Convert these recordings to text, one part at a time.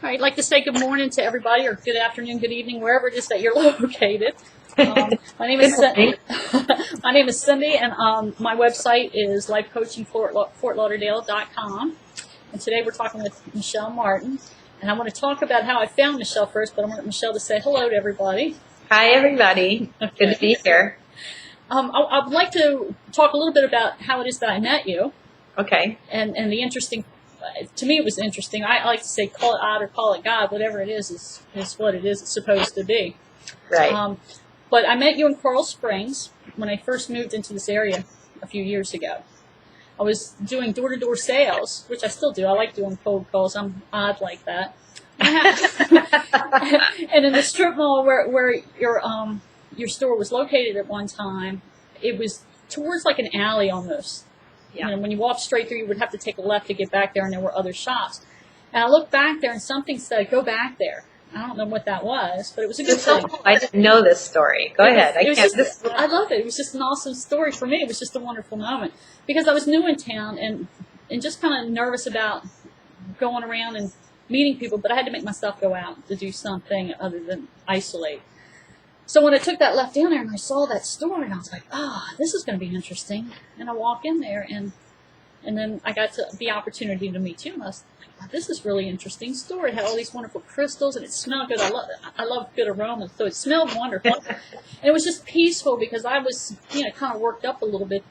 I'd like to say good morning to everybody, or good afternoon, good evening, wherever it is that you're located. My name is my name is Cindy, and my website is lifecoachingfortlauderdale.com. And today we're talking with Michelle Martin, and I want to talk about how I found Michelle first, but I want Michelle to say hello to everybody. Hi, everybody. Okay. Good to be here. I would like to talk a little bit about how it is that I met you. Okay. And the interesting. To me, it was interesting. I like to say, call it odd or call it God. Whatever it is what it is. It's supposed to be. Right. But I met you in Coral Springs when I first moved into this area a few years ago. I was doing door-to-door sales, which I still do. I like doing cold calls. I'm odd like that. And in the strip mall where your store was located at one time, it was towards like an alley almost. Yeah. You know, when you walked straight through, you would have to take a left to get back there, and there were other shops. And I looked back there, and something said, "Go back there." I don't know what that was, but it was a good thing. I didn't know this story. Go ahead. I love it. It was just an awesome story for me. It was just a wonderful moment because I was new in town and just kind of nervous about going around and meeting people, but I had to make myself go out to do something other than isolate. So when I took that left down there and I saw that store, and I was like, this is going to be interesting. And I walk in there, and then I got the opportunity to meet you, and I was like, wow, this is really interesting store. It had all these wonderful crystals, and it smelled good. I love good aromas, so it smelled wonderful. And it was just peaceful because I was, kind of worked up a little bit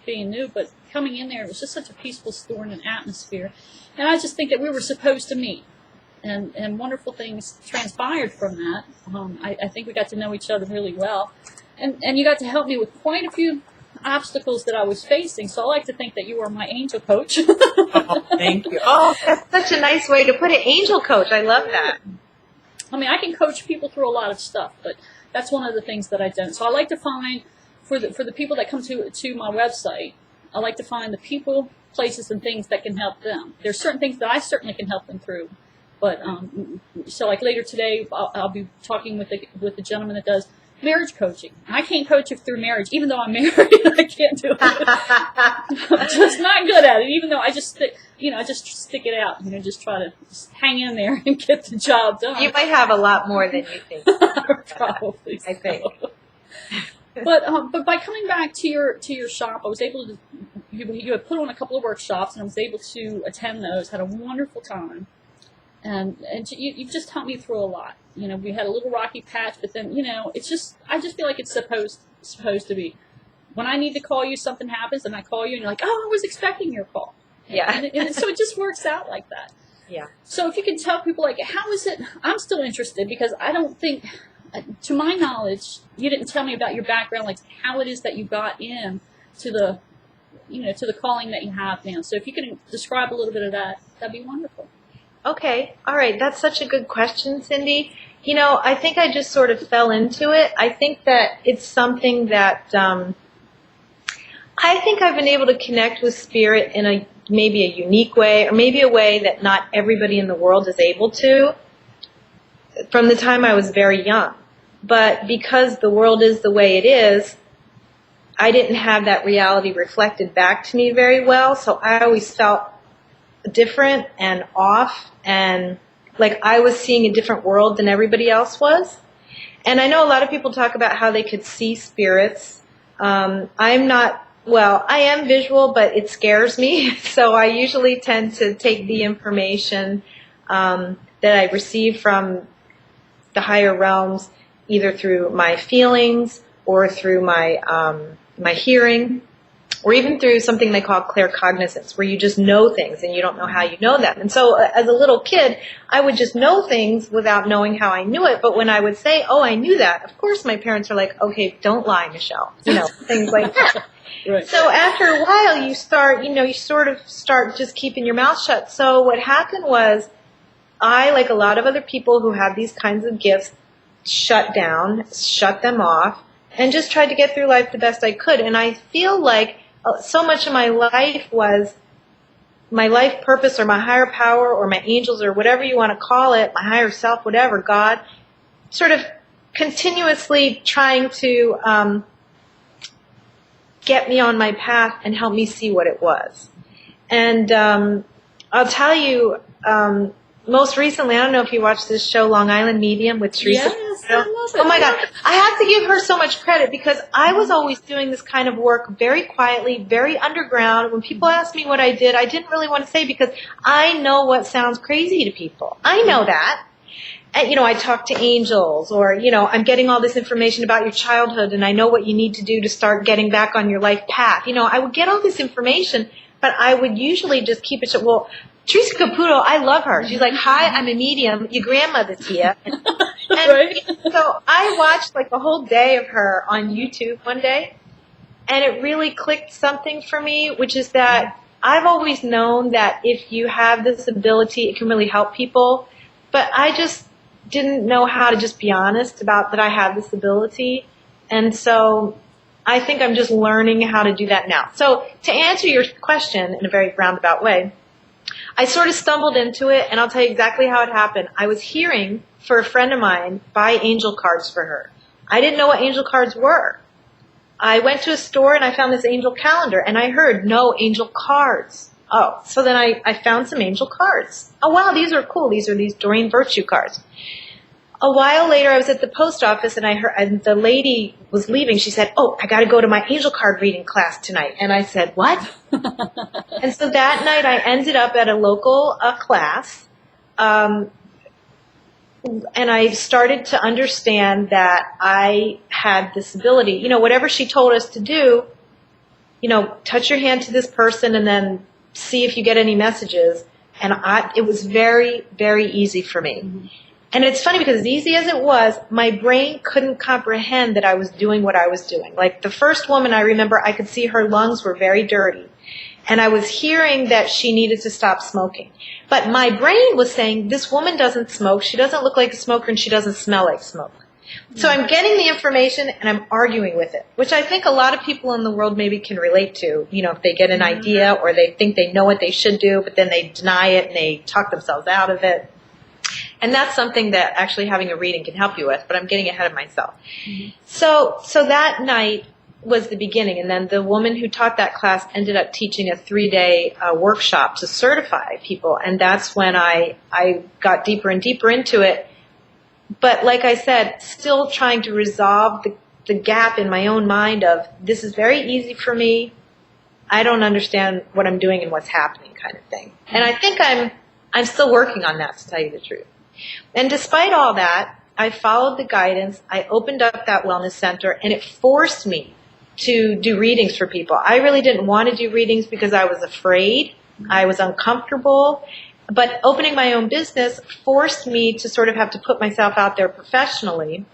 being new, but coming in there, it was just such a peaceful store and an atmosphere. And I just think that we were supposed to meet. And wonderful things transpired from that. I think we got to know each other really well. And you got to help me with quite a few obstacles that I was facing. So I like to think that you are my angel coach. Oh, thank you. Oh, that's such a nice way to put it. Angel coach. I love that. I mean, I can coach people through a lot of stuff, but that's one of the things that I've done. So I like to find, for the people that come to my website, I like to find the people, places, and things that can help them. There's certain things that I certainly can help them through. But so like later today, I'll be talking with the gentleman that does marriage coaching. I can't coach you through marriage, even though I'm married. I can't do it. I'm just not good at it. Even though I just stick it out. Just try to hang in there and get the job done. You might have a lot more than you think. Probably. I think. But by coming back to your shop, I was able to. You had put on a couple of workshops, and I was able to attend those. Had a wonderful time. And you've just helped me through a lot. We had a little rocky patch, but then, it's just, I just feel like it's supposed to be. When I need to call you, something happens, and I call you, and you're like, I was expecting your call. Yeah. And so it just works out like that. Yeah. So if you can tell people, how is it, I'm still interested, because I don't think, to my knowledge, you didn't tell me about your background, like how it is that you got in to the, to the calling that you have now. So if you can describe a little bit of that, that'd be wonderful. Okay. All right. That's such a good question, Cindy. I think I just sort of fell into it. I think that it's something that I think I've been able to connect with spirit in maybe a unique way, or maybe a way that not everybody in the world is able to, from the time I was very young. But because the world is the way it is, I didn't have that reality reflected back to me very well, so I always felt different and off, and like I was seeing a different world than everybody else was. And I know a lot of people talk about how they could see spirits. I am visual, but it scares me. So I usually tend to take the information that I receive from the higher realms, either through my feelings or through my hearing, or even through something they call claircognizance, where you just know things and you don't know how you know them. And so as a little kid, I would just know things without knowing how I knew it. But when I would say, I knew that, of course my parents are like, okay, don't lie, Michelle. Things like that. Right. So after a while, you sort of start just keeping your mouth shut. So what happened was, I, like a lot of other people who have these kinds of gifts, shut them off, and just tried to get through life the best I could. And I feel like so much of my life was my life purpose, or my higher power, or my angels, or whatever you want to call it, my higher self, whatever, God, sort of continuously trying to get me on my path and help me see what it was. And I'll tell you, most recently, I don't know if you watched this show, Long Island Medium, with Teresa. Yes, I love it. Oh my God. I have to give her so much credit because I was always doing this kind of work very quietly, very underground. When people asked me what I did, I didn't really want to say because I know what sounds crazy to people. I know that. And, I talk to angels, or, I'm getting all this information about your childhood and I know what you need to do to start getting back on your life path. I would get all this information, but I would usually just keep it short. Well, Teresa Caputo, I love her. She's like, hi, I'm a medium. Your grandmother's here. And Right. so I watched like a whole day of her on YouTube one day, and it really clicked something for me, which is that I've always known that if you have this ability, it can really help people. But I just didn't know how to just be honest about that I have this ability. And so I think I'm just learning how to do that now. So to answer your question in a very roundabout way, I sort of stumbled into it, and I'll tell you exactly how it happened. I was hearing for a friend of mine buy angel cards for her. I didn't know what angel cards were. I went to a store and I found this angel calendar, and I heard no angel cards. Oh, so then I found some angel cards. Oh, wow, these are cool. These are these Doreen Virtue cards. A while later, I was at the post office, and and the lady was leaving. She said, oh, I got to go to my angel card reading class tonight. And I said, what? And so that night, I ended up at a local class, and I started to understand that I had this ability. Whatever she told us to do, touch your hand to this person and then see if you get any messages. And it was very, very easy for me. Mm-hmm. And it's funny because as easy as it was, my brain couldn't comprehend that I was doing what I was doing. Like the first woman, I remember I could see her lungs were very dirty. And I was hearing that she needed to stop smoking. But my brain was saying, this woman doesn't smoke, she doesn't look like a smoker, and she doesn't smell like smoke. So I'm getting the information and I'm arguing with it, which I think a lot of people in the world maybe can relate to. If they get an idea or they think they know what they should do, but then they deny it and they talk themselves out of it. And that's something that actually having a reading can help you with, but I'm getting ahead of myself. Mm-hmm. So that night was the beginning, and then the woman who taught that class ended up teaching a 3-day workshop to certify people, and that's when I got deeper and deeper into it. But like I said, still trying to resolve the gap in my own mind of this is very easy for me, I don't understand what I'm doing and what's happening kind of thing. And I think I'm still working on that, to tell you the truth. And despite all that, I followed the guidance. I opened up that wellness center, and it forced me to do readings for people. I really didn't want to do readings because I was afraid. I was uncomfortable. But opening my own business forced me to sort of have to put myself out there professionally.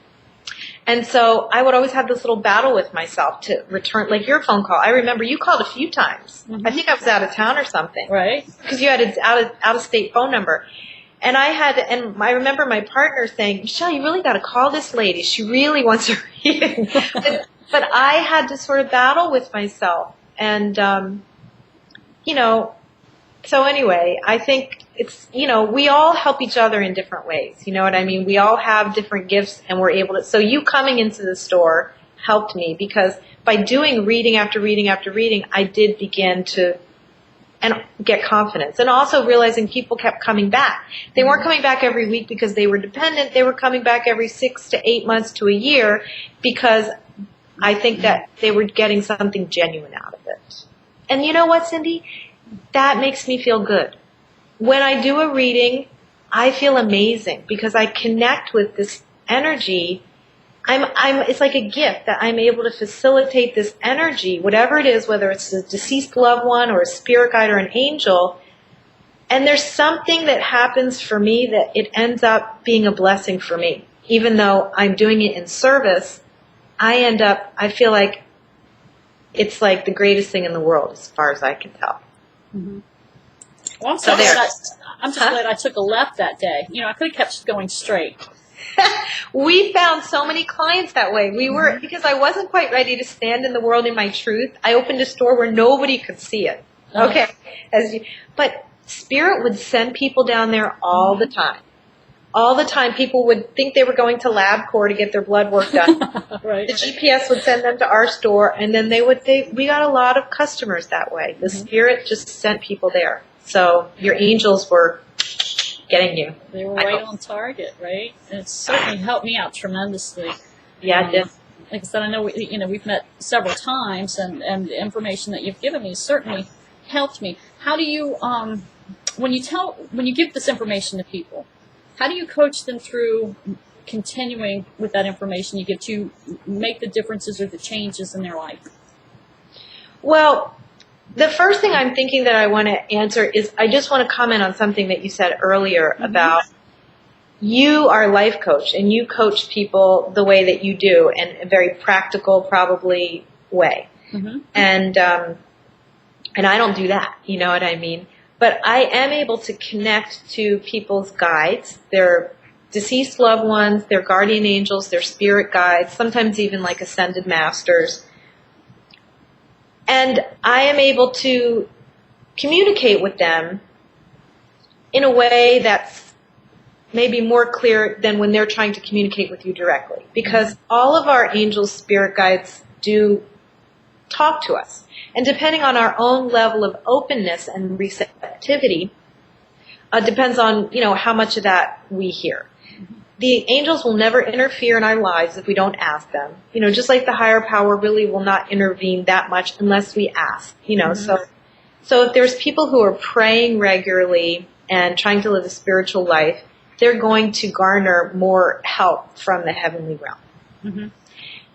And so I would always have this little battle with myself to return, like your phone call. I remember you called a few times. Mm-hmm. I think I was out of town or something. Right. Because you had an out-of-state phone number. And I remember my partner saying, Michelle, you really got to call this lady. She really wants a reading. But I had to sort of battle with myself. And, so anyway, I think it's, we all help each other in different ways. You know what I mean? We all have different gifts, and we're able to. So you coming into the store helped me because by doing reading after reading after reading, I did begin to get confidence. And also realizing people kept coming back. They weren't coming back every week because they were dependent. They were coming back every 6 to 8 months to a year because I think that they were getting something genuine out of it. And you know what, Cindy? That makes me feel good. When I do a reading, I feel amazing because I connect with this energy. It's like a gift that I'm able to facilitate this energy, whatever it is, whether it's a deceased loved one or a spirit guide or an angel. And there's something that happens for me that it ends up being a blessing for me. Even though I'm doing it in service, I feel like it's like the greatest thing in the world as far as I can tell. Mm-hmm. Well, I'm so glad I'm just glad I took a left that day. I could have kept going straight. We found so many clients that way. We were, because I wasn't quite ready to stand in the world in my truth. I opened a store where nobody could see it. Okay. But Spirit would send people down there all the time. All the time. People would think they were going to LabCorp to get their blood work done. Right. The GPS would send them to our store, and then we got a lot of customers that way. The Spirit just sent people there. So your angels were getting you. They were right on target, right? And it's certainly helped me out tremendously. Yeah, it did. Like I said, I know we've met several times, and the information that you've given me certainly helped me. How do you when you give this information to people, how do you coach them through continuing with that information you give to make the differences or the changes in their life? Well, the first thing I'm thinking that I want to answer is I just want to comment on something that you said earlier about you are a life coach and you coach people the way that you do in a very practical, probably way. And I don't do that, you know what I mean? But I am able to connect to people's guides, their deceased loved ones, their guardian angels, their spirit guides, sometimes even like ascended masters. And I am able to communicate with them in a way that's maybe more clear than when they're trying to communicate with you directly. Because all of our angels, spirit guides do talk to us. And depending on our own level of openness and receptivity, depends on, how much of that we hear. The angels will never interfere in our lives if we don't ask them. Just like the higher power really will not intervene that much unless we ask, So if there's people who are praying regularly and trying to live a spiritual life, they're going to garner more help from the heavenly realm.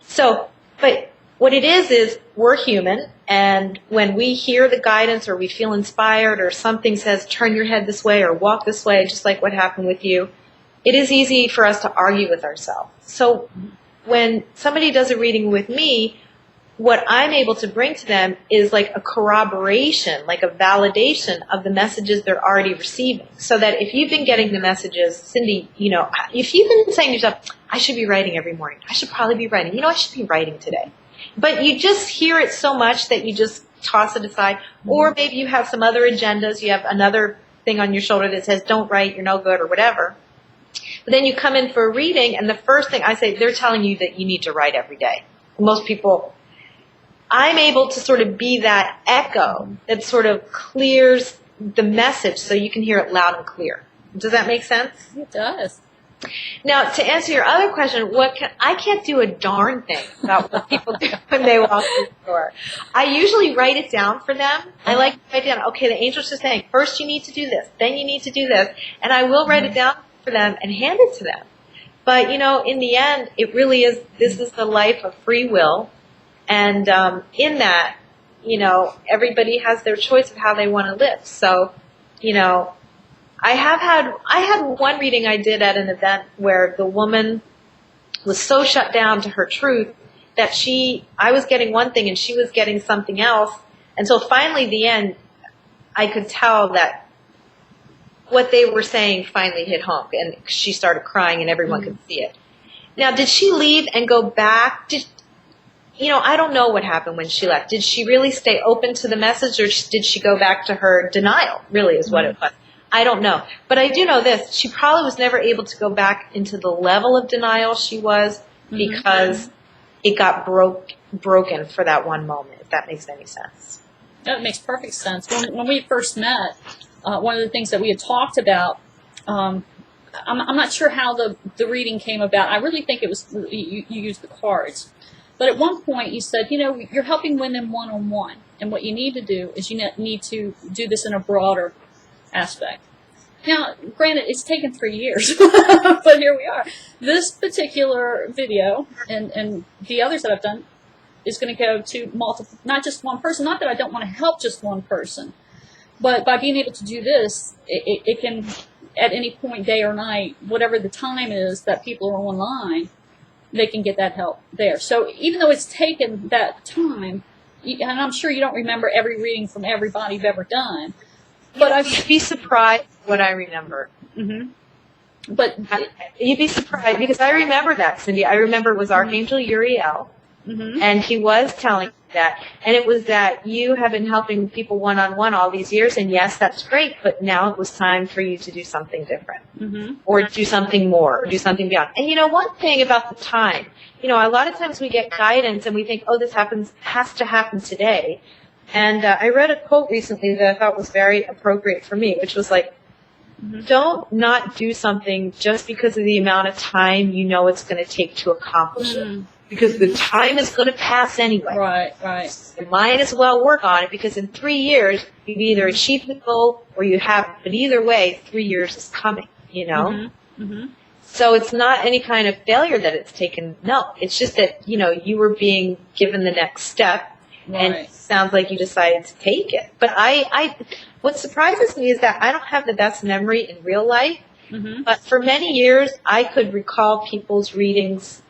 So, but what it is we're human, and when we hear the guidance or we feel inspired or something says, turn your head this way or walk this way, just like what happened with you, it is easy for us to argue with ourselves. So when somebody does a reading with me, what I'm able to bring to them is like a corroboration, like a validation of the messages they're already receiving. So that if you've been getting the messages, Cindy, if you've been saying to yourself, I should be writing every morning. I should probably be writing. I should be writing today. But you just hear it so much that you just toss it aside. Or maybe you have some other agendas. You have another thing on your shoulder that says, don't write, you're no good, or whatever. But then you come in for a reading, and the first thing I say, they're telling you that you need to write every day. Most people, I'm able to sort of be that echo that sort of clears the message so you can hear it loud and clear. Does that make sense? It does. Now, to answer your other question, I can't do a darn thing about what people do when they walk through the door. I usually write it down for them. I like to write down, okay, the angel's just saying, first you need to do this, then you need to do this, and I will write it down for them and hand it to them. But, in the end, it really is, this is the life of free will, and in that, everybody has their choice of how they want to live. So, I had one reading I did at an event where the woman was so shut down to her truth that I was getting one thing and she was getting something else. And so finally, the end, I could tell that what they were saying finally hit home, and she started crying and everyone could see it. Now, did she leave and go back? I don't know what happened when she left. Did she really stay open to the message, or did she go back to her denial, really is what it was? I don't know. But I do know this. She probably was never able to go back into the level of denial she was because it got broken for that one moment, if that makes any sense. That makes perfect sense. When we first met, one of the things that we had talked about, I'm not sure how the reading came about. I really think it was you used the cards. But at one point you said, you're helping women one-on-one. And what you need to do is you need to do this in a broader aspect. Now, granted, it's taken 3 years, but here we are. This particular video and the others that I've done is going to go to multiple, not just one person. Not that I don't want to help just one person, but by being able to do this, it can, at any point, day or night, whatever the time is that people are online, they can get that help there. So even though it's taken that time, and I'm sure you don't remember every reading from everybody you've ever done, but you'd be surprised what I remember. But you'd be surprised because I remember that, Cindy. I remember it was Archangel Uriel, and he was telling me that, and it was that you have been helping people one-on-one all these years, and yes, that's great, but now it was time for you to do something different, or do something more, or do something beyond. And one thing about the time, a lot of times we get guidance and we think, oh, this has to happen today. And I read a quote recently that I thought was very appropriate for me, which was like, don't not do something just because of the amount of time you know it's going to take to accomplish it. Because the time is going to pass anyway. Right. You might as well work on it because in 3 years, you've either achieved the goal or you haven't. But either way, 3 years is coming, you know? So it's not any kind of failure that it's taken. No, it's just that, you know, you were being given the next step. And it sounds like you decided to take it. But what surprises me is that I don't have the best memory in real life. But for many years, I could recall people's readings.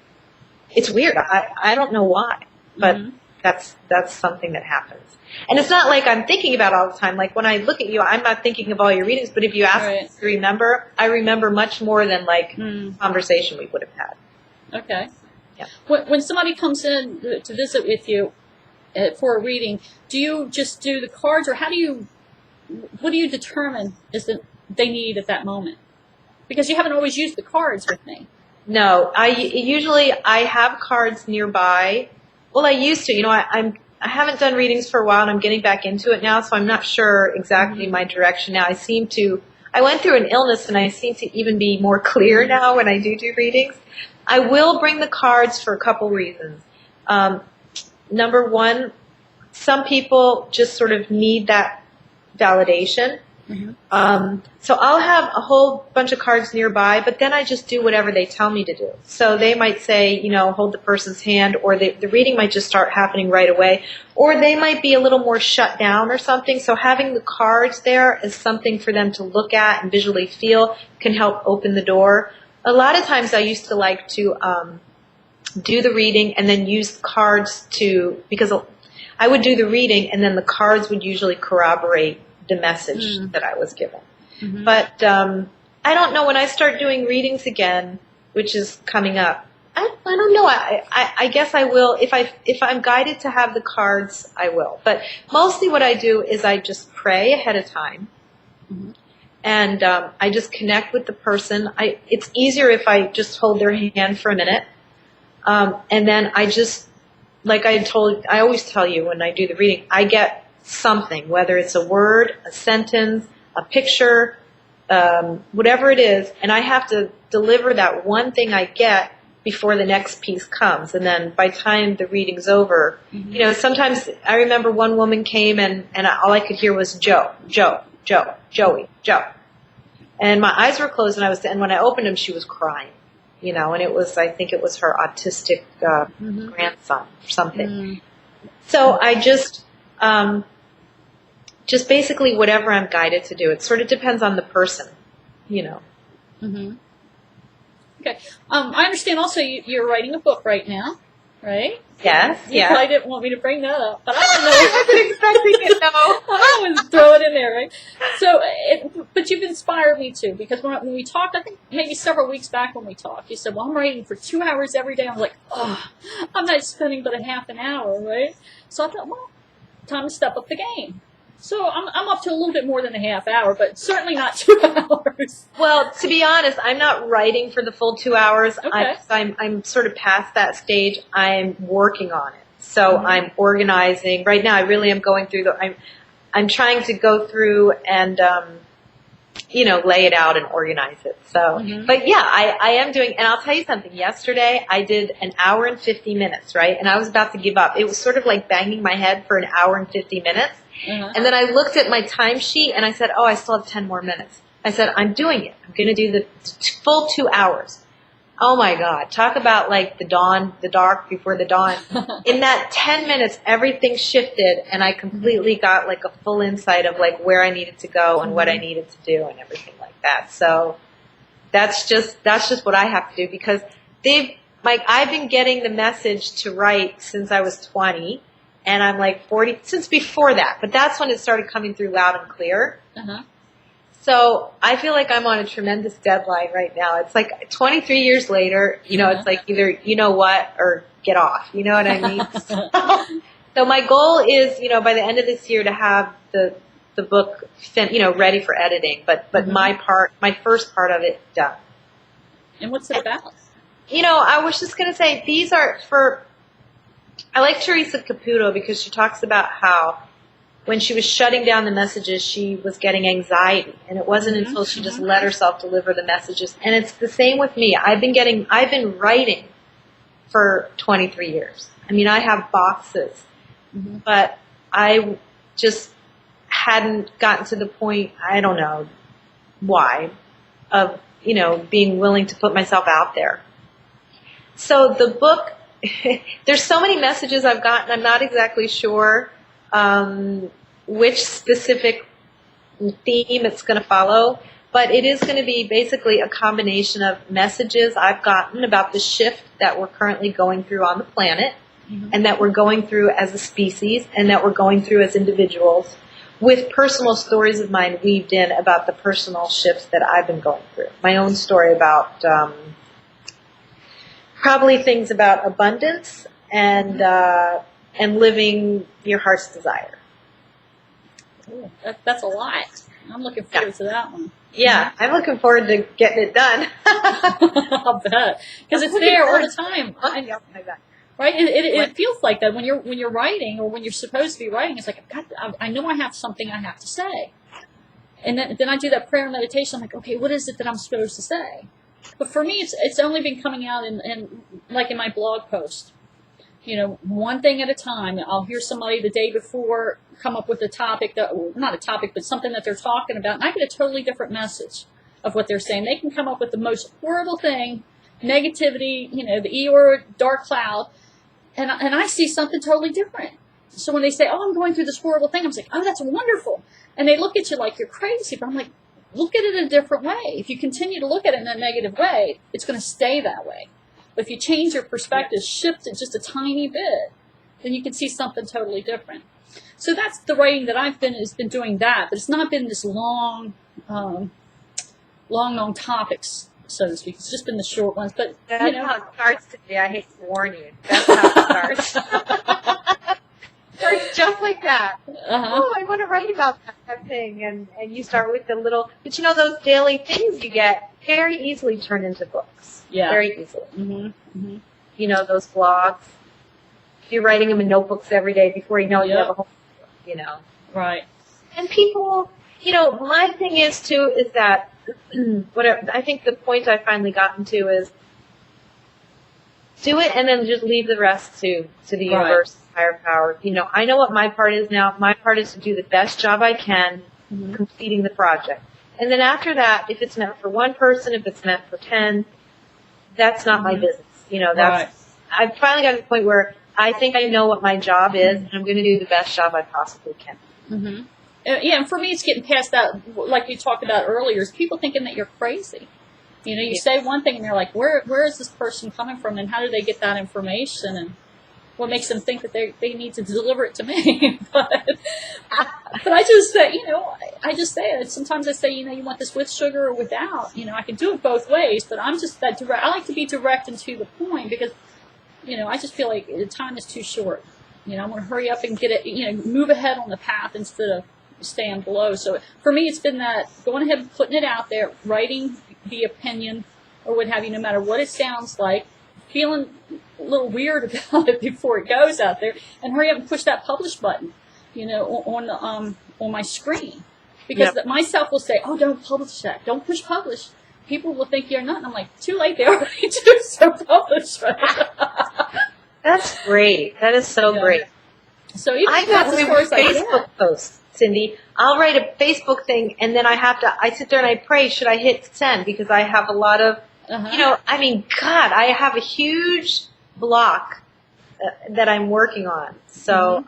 It's weird. I don't know why, but that's something that happens. And it's not like I'm thinking about it all the time. Like when I look at you, I'm not thinking of all your readings. But if you ask me to remember, I remember much more than like conversation we would have had. Okay. Yeah. When somebody comes in to visit with you for a reading, do you just do the cards, or what do you determine is that they need at that moment? Because you haven't always used the cards with me. No, I have cards nearby. Well, I used to. You know, I haven't done readings for a while, and I'm getting back into it now, so I'm not sure exactly my direction now. I went through an illness, and I seem to even be more clear now when I do readings. I will bring the cards for a couple reasons. Number one, some people just sort of need that validation. So I'll have a whole bunch of cards nearby, but then I just do whatever they tell me to do. So they might say, you know, hold the person's hand, or the reading might just start happening right away, or they might be a little more shut down or something. So having the cards there as something for them to look at and visually feel can help open the door. A lot of times I used to like to do the reading and then use the cards because I would do the reading and then the cards would usually corroborate the message that I was given. But I don't know, when I start doing readings again, which is coming up, I don't know. I guess I will. If I'm guided to have the cards, I will. But mostly what I do is I just pray ahead of time. And I just connect with the person. It's easier if I just hold their hand for a minute. And then I just, like I always tell you when I do the reading, I get something, whether it's a word, a sentence, a picture, whatever it is, and I have to deliver that one thing I get before the next piece comes. And then by the time the reading's over, you know, sometimes I remember one woman came and all I could hear was Joe, Joe, Joe, Joey, Joe. And my eyes were closed and when I opened them, she was crying, you know, and I think it was her autistic grandson or something. So I just basically whatever I'm guided to do. It sort of depends on the person, you know. Okay. I understand also you're writing a book right now, right? Yes. You probably didn't want me to bring that up, but I don't know. I wasn't expecting it, no. I always throw it in there, right? So, but you've inspired me too, because when we talked, I think maybe several weeks back when we talked, you said, well, I'm writing for 2 hours every day. I was like, oh, I'm not spending but a half an hour, right? So I thought, well, time to step up the game. So I'm up to a little bit more than a half hour, but certainly not 2 hours. Well, to be honest, I'm not writing for the full 2 hours. Okay. I'm sort of past that stage. I'm working on it. So I'm organizing. Right now I really am going through I'm trying to go through and you know, lay it out and organize it. So, but yeah, I am doing, and I'll tell you something. Yesterday I did an hour and 50 minutes, right? And I was about to give up. It was sort of like banging my head for an hour and 50 minutes. And then I looked at my timesheet and I said, oh, I still have 10 more minutes. I said, I'm doing it. I'm going to do the full 2 hours. Oh my God. Talk about like the dark before the dawn. In that 10 minutes, everything shifted and I completely got like a full insight of like where I needed to go and what I needed to do and everything like that. So that's just what I have to do, because I've been getting the message to write since I was 20. And I'm like 40, since before that. But that's when it started coming through loud and clear. So I feel like I'm on a tremendous deadline right now. It's like 23 years later, you know, it's like either you know what or get off. You know what I mean? So my goal is, you know, by the end of this year to have the book, you know, ready for editing. But my first part of it done. And what's it about? You know, I was just going to say, these are I like Teresa Caputo because she talks about how when she was shutting down the messages, she was getting anxiety. And it wasn't until she just let herself deliver the messages. And it's the same with me. I've been writing for 23 years. I mean, I have boxes, but I just hadn't gotten to the point, I don't know why, of, being willing to put myself out there. So the book, there's so many messages I've gotten, I'm not exactly sure which specific theme it's going to follow, but it is going to be basically a combination of messages I've gotten about the shift that we're currently going through on the planet, and that we're going through as a species, and that we're going through as individuals, with personal stories of mine weaved in about the personal shifts that I've been going through. My own story about probably things about abundance and living your heart's desire. Ooh, that's a lot. I'm looking forward to that one. Yeah, I'm looking forward to getting it done. I'll bet, because it's there all the time. Right? It feels like that when you're writing, or when you're supposed to be writing. It's like, I know I have something I have to say, and then I do that prayer and meditation. I'm like, okay, what is it that I'm supposed to say? But for me, it's only been coming out in like in my blog post. One thing at a time. I'll hear somebody the day before come up with a topic not a topic, but something that they're talking about, and I get a totally different message of what they're saying. They can come up with the most horrible thing, negativity, the Eeyore dark cloud, and I see something totally different. So when they say, "Oh, I'm going through this horrible thing," I'm like, "Oh, that's wonderful," and they look at you like you're crazy. But I'm like, look at it in a different way. If you continue to look at it in a negative way, it's going to stay that way. But if you change your perspective, shift it just a tiny bit, then you can see something totally different. So that's the writing that I've been doing that, but it's not been this long topics, so to speak. It's just been the short ones. But that's how it starts today. I hate to warn you. That's how it starts. Starts just like that. Oh, I want to write about that thing, and you start with the little. But those daily things you get very easily turn into books. Yeah, very easily. Those blogs. You're writing them in notebooks every day before you know you have a whole. Right. And people, my thing is too is that I think the point I've finally gotten to is do it and then just leave the rest to the universe, higher power. I know what my part is now. My part is to do the best job I can completing the project. And then after that, if it's meant for one person, if it's meant for 10, that's not my business. I've finally got to the point where I think I know what my job is, and I'm going to do the best job I possibly can. Yeah, and for me, it's getting past that, like we talked about earlier, is people thinking that you're crazy. You say one thing, and they're like, where is this person coming from, and how do they get that information, and what makes them think that they need to deliver it to me? but I just say, I just say it. Sometimes I say, you want this with sugar or without. I can do it both ways, but I'm just that direct. I like to be direct and to the point because, I just feel like the time is too short. I want to hurry up and get it, move ahead on the path instead of staying below. So for me, it's been that going ahead and putting it out there, writing the opinion or what have you, no matter what it sounds like, feeling a little weird about it before it goes out there, and hurry up and push that publish button, on my screen. Because myself will say, "Oh, don't publish that. Don't push publish." People will think you're nut. And I'm like, too late. They already do, so publish. Right? That's great. That is so great. So even I got some Facebook posts, Cindy. I'll write a Facebook thing, and then I sit there and I pray, should I hit send? Because I have a lot of, I have a huge block that I'm working on. So,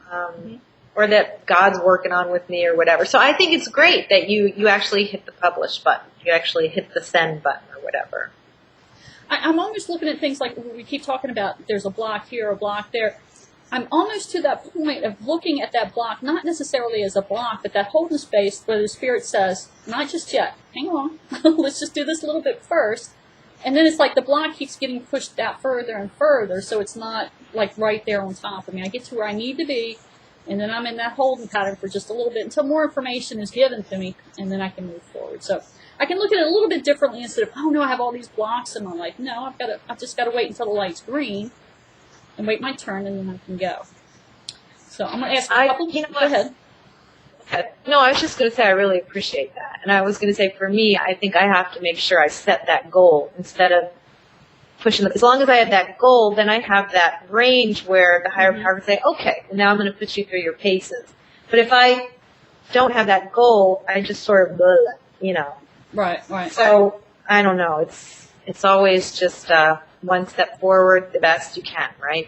or that God's working on with me or whatever. So I think it's great that you actually hit the publish button. You actually hit the send button or whatever. I'm almost looking at things like we keep talking about, there's a block here, a block there. I'm almost to that point of looking at that block, not necessarily as a block, but that holding space where the Spirit says, not just yet, hang on, let's just do this a little bit first. And then it's like the block keeps getting pushed out further and further, so it's not like right there on top of me. I get to where I need to be, and then I'm in that holding pattern for just a little bit until more information is given to me, and then I can move forward. So I can look at it a little bit differently instead of, oh no, I have all these blocks in my life. No, I've just got to wait until the light's green and wait my turn, and then I can go. So I'm going to ask a couple. Go ahead. No, I was just going to say I really appreciate that. And I was going to say for me, I think I have to make sure I set that goal instead of pushing it. As long as I have that goal, then I have that range where the higher power can say, okay, now I'm going to put you through your paces. But if I don't have that goal, I just sort of, you know. Right. So I don't know. It's always just one step forward, the best you can, right?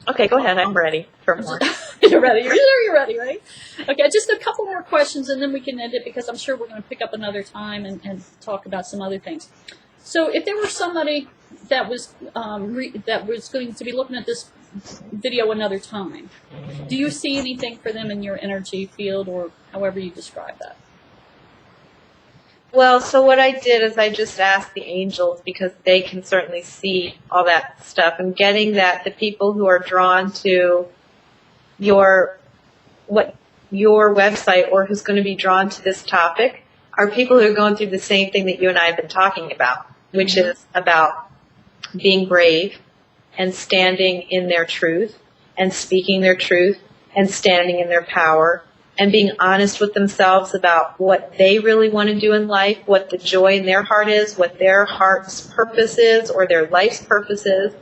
Okay, go ahead. I'm ready for more. You're ready. You're sure you're ready, right? Okay, just a couple more questions, and then we can end it because I'm sure we're going to pick up another time and talk about some other things. So, if there were somebody that was going to be looking at this video another time, do you see anything for them in your energy field, or however you describe that? Well, so what I did is I just asked the angels because they can certainly see all that stuff, and getting that the people who are drawn to your website or who's going to be drawn to this topic are people who are going through the same thing that you and I have been talking about, which is about being brave and standing in their truth and speaking their truth and standing in their power and being honest with themselves about what they really want to do in life, what the joy in their heart is, what their heart's purpose is or their life's purpose is,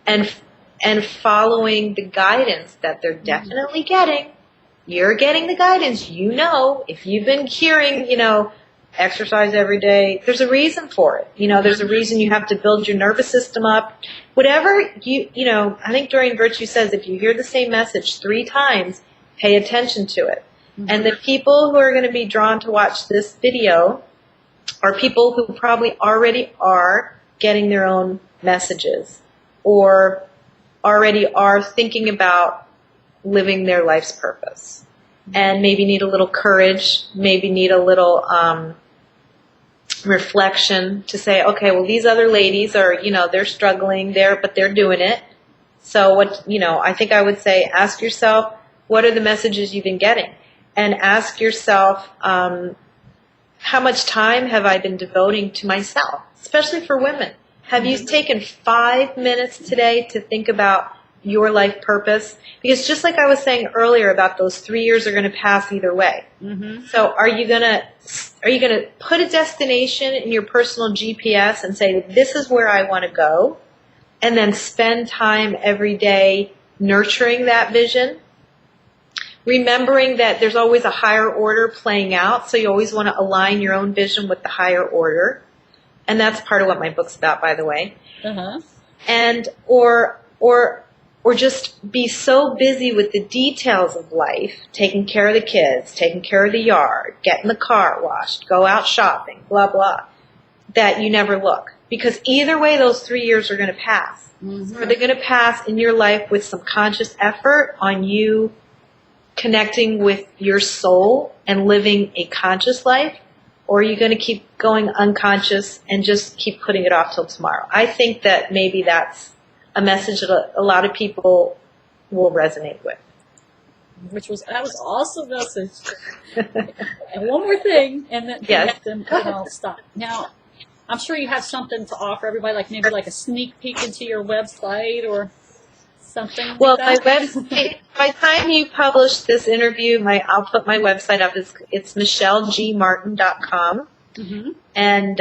and following the guidance that they're definitely getting. You're getting the guidance. You know, if you've been hearing, exercise every day, there's a reason for it. There's a reason you have to build your nervous system up. Whatever I think Dorian Virtue says, if you hear the same message 3 times, pay attention to it. And the people who are going to be drawn to watch this video are people who probably already are getting their own messages or already are thinking about living their life's purpose and maybe need a little courage, maybe need a little reflection to say, okay, well, these other ladies are, they're struggling there, but they're doing it. So I think I would say, ask yourself, what are the messages you've been getting? And ask yourself, how much time have I been devoting to myself, especially for women? Have you taken 5 minutes today to think about your life purpose? Because just like I was saying earlier about those 3 years are going to pass either way. So are you going to put a destination in your personal GPS and say, this is where I want to go, and then spend time every day nurturing that vision? Remembering that there's always a higher order playing out, so you always want to align your own vision with the higher order. And that's part of what my book's about, by the way. And or just be so busy with the details of life, taking care of the kids, taking care of the yard, getting the car washed, go out shopping, blah, blah, that you never look. Because either way, those 3 years are going to pass. Or they're going to pass in your life with some conscious effort on you connecting with your soul and living a conscious life, or are you going to keep going unconscious and just keep putting it off till tomorrow? I think that maybe that's a message that a lot of people will resonate with. That was awesome message. And one more thing, and then I'll stop. Now, I'm sure you have something to offer everybody, like maybe like a sneak peek into your website or something. Well, like my website, by the time you publish this interview, I'll put my website up. It's michellegmartin.com. And,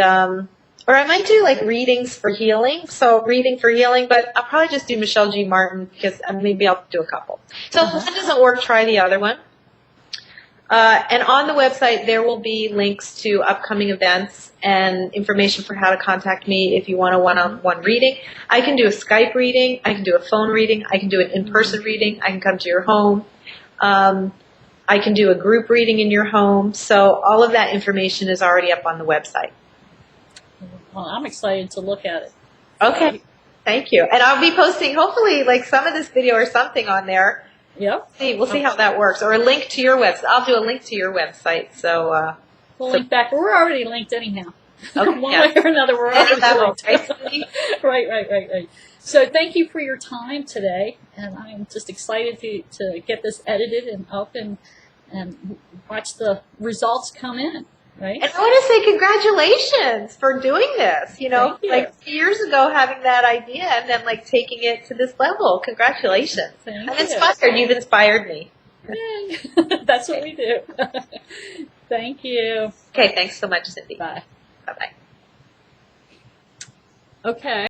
or I might do like readings for healing. So reading for healing, but I'll probably just do Michelle G. Martin because maybe I'll do a couple. So if that doesn't work, try the other one. And on the website, there will be links to upcoming events and information for how to contact me if you want a one-on-one reading. I can do a Skype reading. I can do a phone reading. I can do an in-person reading. I can come to your home. I can do a group reading in your home. So all of that information is already up on the website. Well, I'm excited to look at it. Okay. Thank you. And I'll be posting, hopefully, like some of this video or something on there. Yep. We'll see how that works. Or a link to your website. I'll do a link to your website. So we'll link back. We're already linked anyhow. Okay, One way or another, we're already linked. Right. So thank you for your time today. And I'm just excited to get this edited and up and watch the results come in. Right? And I want to say congratulations for doing this. Thank you. Like years ago having that idea and then like taking it to this level. Congratulations. Thank I'm you. inspired. You've inspired me. Yay. That's what we do. Thank you. Okay, thanks so much, Cindy. Bye. Bye-bye. Okay.